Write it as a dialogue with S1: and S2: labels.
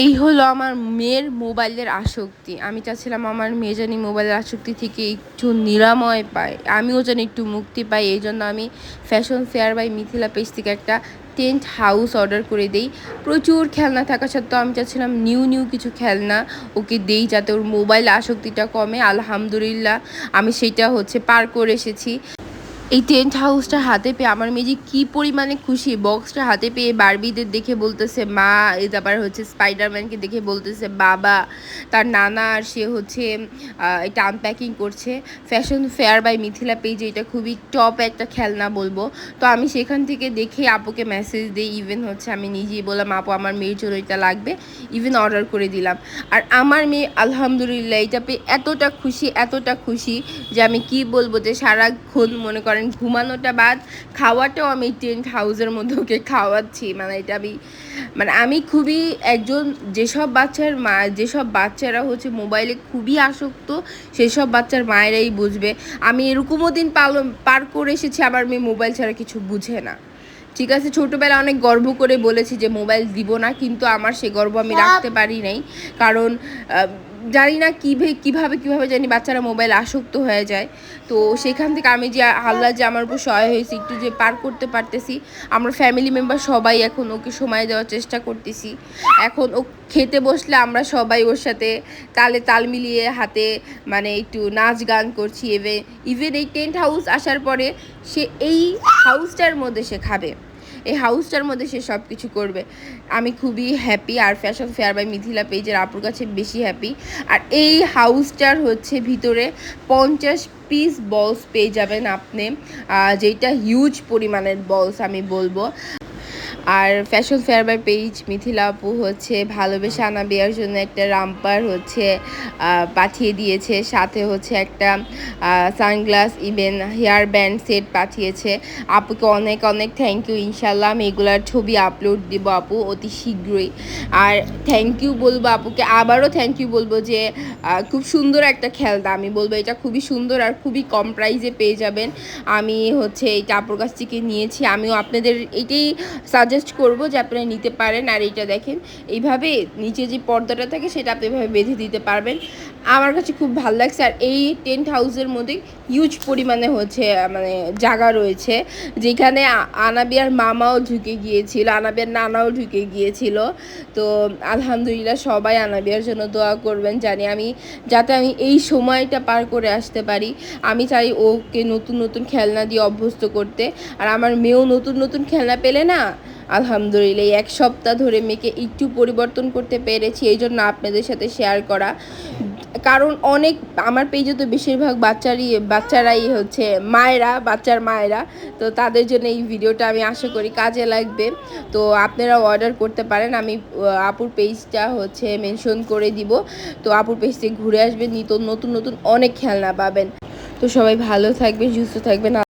S1: এই হলো আমার মেয়ের মোবাইলের আসক্তি। আমি চাচ্ছিলাম আমার মেয়ে জানি মোবাইলের আসক্তি থেকে একটু নিরাময় পায়, আমিও যেন একটু মুক্তি পাই। এই জন্য আমি fashion fair by Mithila page থেকে একটা টেন্ট হাউস অর্ডার করে দেই। প্রচুর খেলনা থাকা সত্ত্বেও আমি চাচ্ছিলাম নিউ নিউ কিছু খেলনা ওকে দেই, যাতে ওর মোবাইল আসক্তিটা কমে। আলহামদুলিল্লাহ আমি সেইটা পার করে এসেছি। এই টেন্ট হাউসটা হাতে পেয়ে আমার মেয়ে যে কী পরিমাণে খুশি! বক্সটা হাতে পেয়ে বারবিদের দেখে বলতেছে মা, এই তারপর স্পাইডারম্যানকে দেখে বলতেছে বাবা। তার নানা আর সে এটা আনপ্যাকিং করছে। ফ্যাশন ফেয়ার বাই মিথিলা পেজে এটা খুবই টপ একটা খেলনা বলবো। তো আমি সেখান থেকে দেখে আপুকে মেসেজ দিই, ইভেন আমি নিজেই বললাম আপু আমার মেয়ের জন্য এটা লাগবে, ইভেন অর্ডার করে দিলাম। আর আমার মেয়ে আলহামদুলিল্লাহ এটা পেয়ে এতটা খুশি যে আমি কি বলবো, যে সারাক্ষণ মনে করেন ঘুমানোটা বাদ, খাওয়াটাও আমি টেন্ট হাউসের মধ্যে ওকে খাওয়াচ্ছি। আমি খুবই একজন, যেসব বাচ্চারা মোবাইলে খুবই আসক্ত, সেসব বাচ্চার মায়েরাই বুঝবে। আমি এরকমও দিন পার করে এসেছি আমার মেয়ে মোবাইল ছাড়া কিছু বুঝে না। ঠিক আছে, ছোটোবেলা অনেক গর্ব করে বলেছি যে মোবাইল দিব না, কিন্তু আমার সে গর্ব আমি রাখতে পারি নাই। কারণ জানি না কীভাবে জানি বাচ্চারা মোবাইল আসক্ত হয়ে যায়। তো সেখান থেকে আমি যে আল্লাহ যে আমার উপর সহায় হয়েছে, একটু যে পার করতে পারতেছি। আমরা ফ্যামিলি মেম্বার সবাই এখন ওকে সময় দেওয়ার চেষ্টা করতেছি। এখন ও খেতে বসলে আমরা সবাই ওর সাথে তালে তাল মিলিয়ে হাতে একটু নাচ গান করছি। ইভেন এই টেন্ট হাউস আসার পরে সে এই হাউসটার মধ্যে সে খাবে, এই হাউসটার মধ্যে সে সব কিছু করবে। আমি খুবই হ্যাপি, আর ফ্যাশন ফেয়ার বাই মিথিলা পেজের আপুর কাছে বেশি হ্যাপি। আর এই হাউসটার ভিতরে 50 পিস বলস পেয়ে যাবেন আপনি, যেটা হিউজ পরিমাণের বলস আমি বলবো। আর fashion fair by page Mithila আপু ভালোবেসে আনাবিয়ার জন্য একটা রামপার পাঠিয়ে দিয়েছে, সাথে একটা sunglass even hair band set পাঠিয়েছে। আপুকে অনেক অনেক থ্যাংক ইউ। ইনশাল্লাহ আমি এগুলার ছবি আপলোড দিব আপু অতি শীঘ্রই। আর থ্যাংক ইউ বলবো আপুকে, আবারও থ্যাংক ইউ বলবো যে খুব সুন্দর একটা খেলনা। আমি বলবো এটা খুবই সুন্দর আর খুবই কম প্রাইসে পেয়ে যাবেন। আমি এইটা আপুর কাছ থেকে নিয়েছি। আমিও আপনাদের এইটাই সাজেস্ট করব যে আপনারা নিতে পারেন। আর এইটা দেখেন, এইভাবে নিচে যে পর্দাটা থাকে সেটা আপনি এভাবে বেঁধে দিতে পারবেন। আমার কাছে খুব ভালো লাগছে। আর এই টেন্ট হাউসের মধ্যে হিউজ পরিমাণে জায়গা রয়েছে, যেখানে আনাবিয়ার মামাও ঢুকে গিয়েছিল, আনাবিয়ার নানাও ঢুকে গিয়েছিল। তো আলহামদুলিল্লাহ সবাই আনাবিয়ার জন্য দোয়া করবেন, যাতে আমি এই সময়টা পার করে আসতে পারি। আমি চাই ওকে নতুন নতুন খেলনা দিয়ে অভ্যস্ত করতে। আর আমার মেয়েও নতুন নতুন খেলনা পেলে না, আলহামদুলিল্লাহ এক সপ্তাহ ধরে মেয়েকে একটু পরিবর্তন করতে পেরেছি। এই জন্য আপনাদের সাথে শেয়ার করা। কারণ আমার পেজে তো বেশিরভাগ বাচ্চারাই বাচ্চার মায়েরা। তো তাদের জন্য এই ভিডিওটা আমি আশা করি কাজে লাগবে। তো আপনারা অর্ডার করতে পারেন। আমি আপুর পেজটা মেনশন করে দিব। তো আপুর পেজ থেকে ঘুরে আসবেন, নতুন নতুন অনেক খেলনা পাবেন। তো সবাই ভালো থাকবেন, সুস্থ থাকবেন।